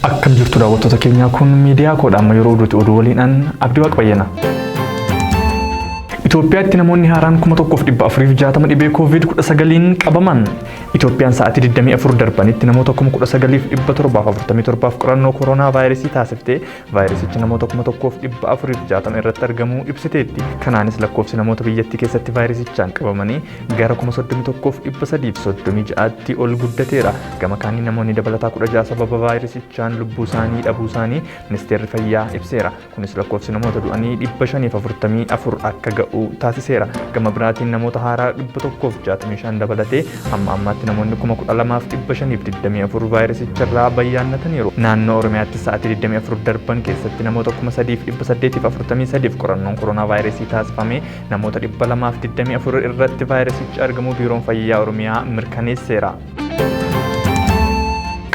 Akkam jirtu daawwattoota keenya kun miidiyaa koodha amma yeroo oduu waliin abdii waaqayyana. Itoophiyaatti namoonni haaraan 1460 dhibee COVID-19 qabaman. Itoophiyaan sa'aatii 24 darbanitti namoota 19,747 qorannoo koronaa vaayirasii taasiftee vaayirasichi namoota 1,460 irratti argamuu ibsiteetti. Kanaanis lakkoofsi namoota biyyattii keessatti vaayirasichaan qabamanii gara 31,336tti ol guddateera. Gama kaaniin namoonni dabalataa 16 sababa vaayirasichaan lubbuu isaanii dhabuu isaanii ministeerri fayyaa ibseera. Kunis lakkoofsi namoota du'anii 544 akka ga'u taasiseera. Gama biraatiin namoota haaraa 165 dabalatee amma ammaatti namoonni 12,524 vaayirasicharraa bayyaannataniiru. Naannoo Oromiyaatti sa'aatii 24 darban keessatti namoota 3,843 qorannoon koronaa vaayirasii taasifamee namoota 224 irratti vaayirasichi argamuu biiroon fayyaa Oromiyaa mirkaneesseera.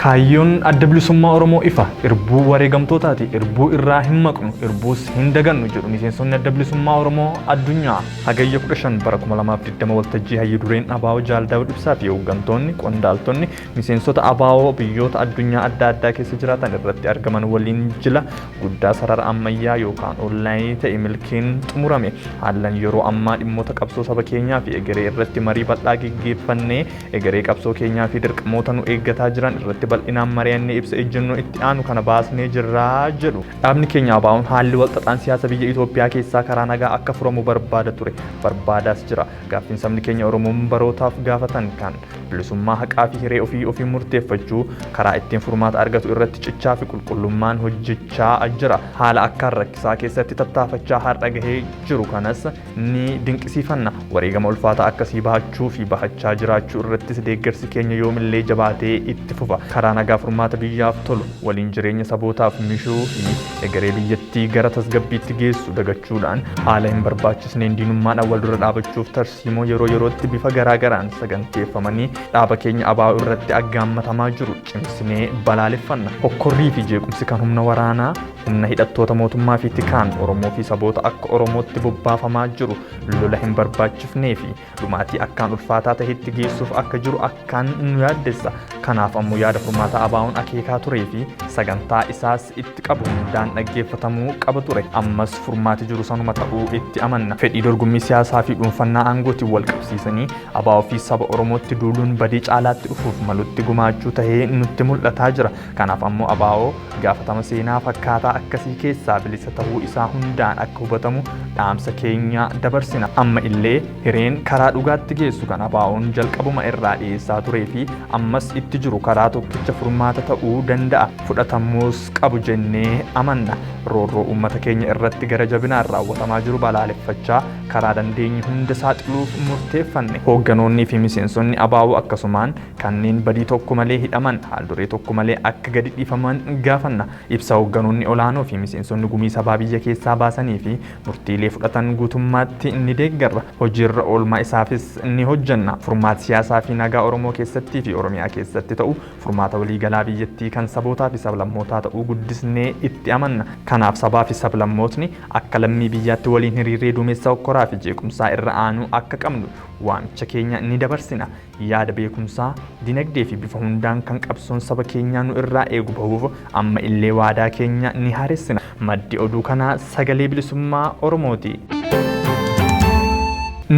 Kaayyoon adda bilisummaa Oromoo ifa irbuu wareegamtootaati. Irbuu irraa hin maqnu, irbuus hin dagannu jedhu miseensonni adda bilisummaa Oromoo addunyaa. Hagayya 15 bara 2020 waltajjii hayyu dureen ABO Jaal Daawud Ibsaa fi hooggantoonni qondaaltonni miseensota ABO biyyoota addunyaa adda addaa keessa jiraatan irratti argaman waliin jila guddaa sarara ammayyaa yookaan onlaayinii ta'e milkiin xumurame. Haallan yeroo ammaa dhimmoota qabsoo saba keenyaa fi egeree irratti marii bal'aa gaggeeffannee egeree qabsoo keenyaa fi dirqamoota nu eeggataa jiran irratti bal'inaan mari'annee ibsa ejjennoo itti aanu kana baasnee jirraa jedhu. Dhaabni keenya ABO'n haalli walxaxaan siyaasa biyya Itoophiyaa keessaa karaa nagaa akka furamu barbaada ture, barbaadaas jira. Gaaffiin sabni keenya Oromoon barootaaf gaafatan kan bilisummaa haqaa fi hiree ofii murteeffachuu karaa ittiin furmaata argatu irratti cichaa fi qulqullummaan hojjechaa jira. Haala akkaan rakkisaa keessatti tattaafachaa har'a gahee jiru kanas ni dinqisiifanna. Wareegama ulfaataa akkasii bahachuu fi bahachaa jiraachuu irrattis deeggarsi keenya yoomillee jabaatee itti fufa. Karaa nagaa furmaata biyyaaf tolu waliin jireenya sabootaaf mishuu fi egeree biyyattii gara tasgabbiitti geessu dagachuudhaan haala hin barbaachisneen diinummaadhaan wal dura dhaabachuuf tarsiimoo yeroo yerootti bifa garaagaraan saganteeffamanii dhaaba keenya ABO irratti aggaammatamaa jiru cimsinee balaaleffanna. Hokkorrii fi jeequmsi kan humna waraanaa, humna hidhattoota mootummaa fi tikaan Oromoo fi saboota akka Oromootti bobbaafamaa jiru lola hin barbaachifnee fi dhumaatii akkaan ulfaataa tahetti geessuuf akka jiru akkaan nu yaaddessa. Kanaaf ammoo yaada furmaata ABO'n akeekaa turee fi sagantaa isaas itti qabu hundaan dhaggeeffatamuu qaba ture. Ammas furmaati jiru sanuma ta'uu itti amanna. Fedhii dorgommii siyaasaa fi dhuunfannaa aangootiin wal qabsiisanii ABO fi saba Oromootti duuluun badii caalaatti dhufuuf malutti gumaachuu tahee nutti mul'ataa jira. Kanaaf ammoo ABO gaafatama seenaa fakkaataa akkasii keessaa bilisa tahuu isaa hundaan akka hubatamu dhaamsa keenya dabarsina. Amma illee hireen karaa dhugaatti geessu kan ABO'n jalqabuma irraa dhiyeessaa turee fi ammas itti jiru karaa tokkicha furmaata ta'uu danda'a. Fudhatamuus qabu jennee amanna. Roorroo uummata keenya irratti gara jabinaan raawwatamaa jiru balaaleffachaa karaa dandeenye hunda saaxiluuf murteeffanne. Hoogganoonnii fi miseensonni ABO akkasumaan kanneen badii tokko malee hidhaman haalduree tokko malee akka gadi dhiifaman gaafanna. Ibsa hoogganoonni olaanoo fi miseensonni gumii sabaa biyya keessaa baasanii fi murtiilee fudhatan guutummaatti ni deeggarra. Hojiirra oolmaa isaafis ni hojjanna. Furmaati siyaasaa fi nagaa Oromoo keessattii fi Oromiyaa keessatti ta'u furmaata waliigalaa biyyattii kan sabootaa fi sablammootaa ta'uu guddisnee itti amanna. Kanaaf sabaa fi sablammootni akka lammii biyyaatti waliin hiriiree duumessa hokkoraa fi jeequmsaa irra aanuu akka qabnu waamicha keenya ni dabarsina. Yaada beekumsaa, dinagdee fi bifa hundaan kan qabsoon saba keenyaa nu irraa eegu bahuuf amma illee waadaa keenya ni haaressina. Maddi oduu kanaa sagalee bilisummaa Oromooti.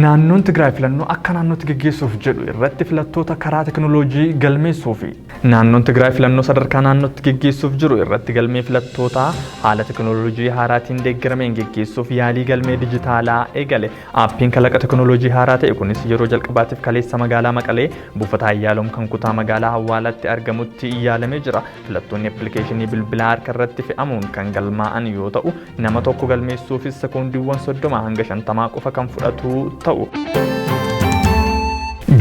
Naannoon Tigraay filannoo akka naannootti gaggeessuuf jedhu irratti filattoota karaa teknooloojii galmeessuufi. Naannoon Tigraay filannoo sadarkaa naannootti gaggeessuuf jiru irratti galmee filattoota haala teknooloojii haaraatiin deeggarameen gaggeessuuf yaalii galmee dijitaalaa eegale. Aappiin kalaqa teknooloojii haaraa ta'e kunis yeroo jalqabaatiif kaleessa magaalaa Maqalee buufata Ayyaaloom kan kutaa magaalaa Hawwaalaatti argamutti yaalamee jira. Filattoonni appilikeeshinii bilbilaa harka irratti fe'amuun kan galmaa'an yoo ta'u nama tokko galmeessuufis sekoondiiwwan 30 hanga 50 qofa kan fudhatu ta'u.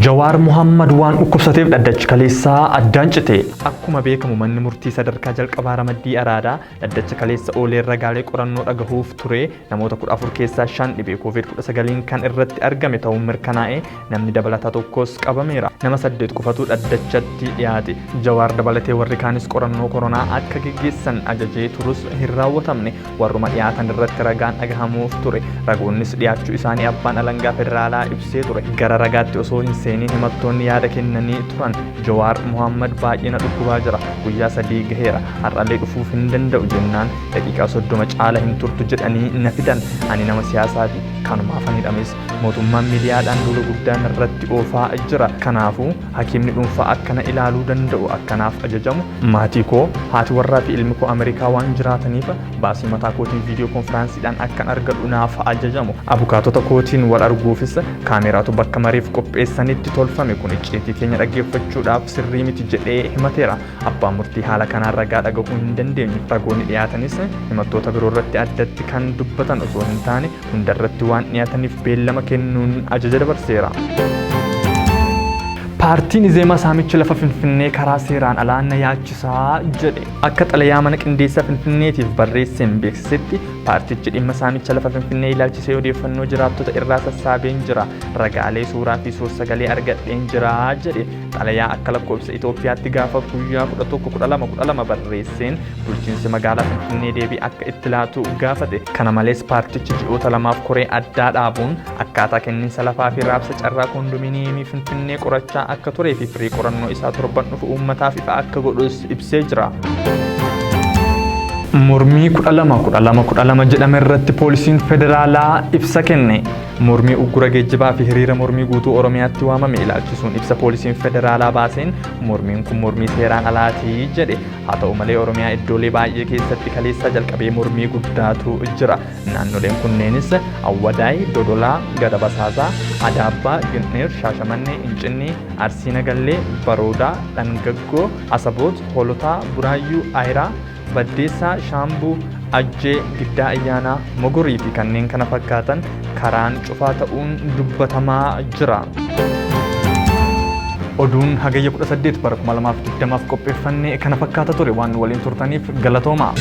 Jawaar Muhammad waan dhukkubsateef dhaddachi kaleessaa addaan cite. Akkuma beekamu manni murtii sadarkaa jalqabaa ramaddii araadaa dhaddacha kaleessa oolee ragaalee qorannoo dhagahuuf ture namoota 14 keessaa 5 dhibee COVID-19 kan irratti argame ta'uun mirkanaa'ee namni dabalataa tokkos qabameera. Nama 8 qofatu dhaddachatti dhiyaate. Jawaar dabalatee warri kaanis qorannoo koronaa akka geggeessan ajajee turus hin raawwatamne. Warruma dhiyaatan irratti ragaan dhagahamuuf ture. Ragoonnis dhiyaachuu isaanii abbaan alangaa federaalaa ibsee ture. Gara ragaatti osoo hin seenin himattoonni yaada kennanii turan. Jawaar Muhammad baay'ina dhukkubaa jira. Guyyaa 3 gaheera. Har'allee dhufuuf hin danda'u jennaan daqiiqaa 30 caala hin turtu jedhanii na fidan. Ani nama siyaasaati. Kanumaaf ani hidhames mootummaan miidiyaadhaan duula guddaan irratti oofaa jira. Kanaafuu hakiimni dhuunfaa akkana ilaaluu danda'u akkanaaf ajajamu. Maatii koo, haati warraa fi ilmi koo Ameerikaa waan jiraataniif baasii mataa kootiin viidiyoo konfiraansiidhaan akkan argadhu naaf ajajamu. Abukaatota kootiin wal arguufis kaameraatu bakka mariif qopheessanitti tolfame kun icciitii keenya dhaggeeffachuudhaaf sirrii miti jedhee himateera. Abbaan murtii haala kanaan ragaa dhagahuu hin dandeenye. Ragoonni dhiyaatanis himattoota biroo irratti addatti kan dubbatan osoo hin taane hundarratti waan dhiyaataniif beellama kennuun ajaja dabarseera. Paartiin Izeemaa saamicha lafa Finfinnee karaa seeraan alaa na yaachisaa jedhe. Akka xalayaa mana qindeessaa Finfinneetiif barreesseen beeksisetti paartichi dhimma saamicha lafa Finfinnee ilaalchisee odeeffannoo jiraattota irraa sassaabeen jira. Ragaalee suuraa fi suur-sagalee argadheen jira jedhe. Xalayaa akka lakkoofsa Itoophiyaatti gaafa guyyaa 11/12/12 barreesseen bulchiinsi magaalaa Finfinnee deebii akka itti laatu gaafate. Kana malees paartichi ji'oota 2 koree addaa dhaabuun akkaataa kenniinsa lafaa fi raabsa carraa koondominiyeemii Finfinnee qorachaa akka turee fi firii qorannoo isaa torban dhufu uummataaf ifa akka godhus ibsee jira. Mormii 12 jedhame irratti poolisiin federaalaa ibsa kenne. Mormii uggura geejjibaa fi hiriira mormii guutuu Oromiyaatti waamame ilaalchisuun ibsa poolisiin federaalaa baaseen mormiin kun mormii seeraan alaatii jedhe. Haa ta'u malee Oromiyaa iddoolee baay'ee keessatti kaleessaa jalqabee mormii guddaatu jira. Naannoleen kunneenis Awwadaay, Dodolaa, Gada Basaasaa, Adaabbaa, Ginneer, Shaashamannee, Incinnii, Arsii Nagallee, Baroodaa, Dhangaggoo, Asaboot, Hoolotaa, Buraayyuu, Ayiraa, Baddeessaa, Shaambuu, Ajjee, Giddaa Ayyaanaa, Mogorii fi kanneen kana fakkaatan karaan cufaa ta'uun dubbatamaa jira. Oduun hagayya 18 bara 2020 qopheeffannee kana fakkaata ture waan waliin turtaniif galatoomaa.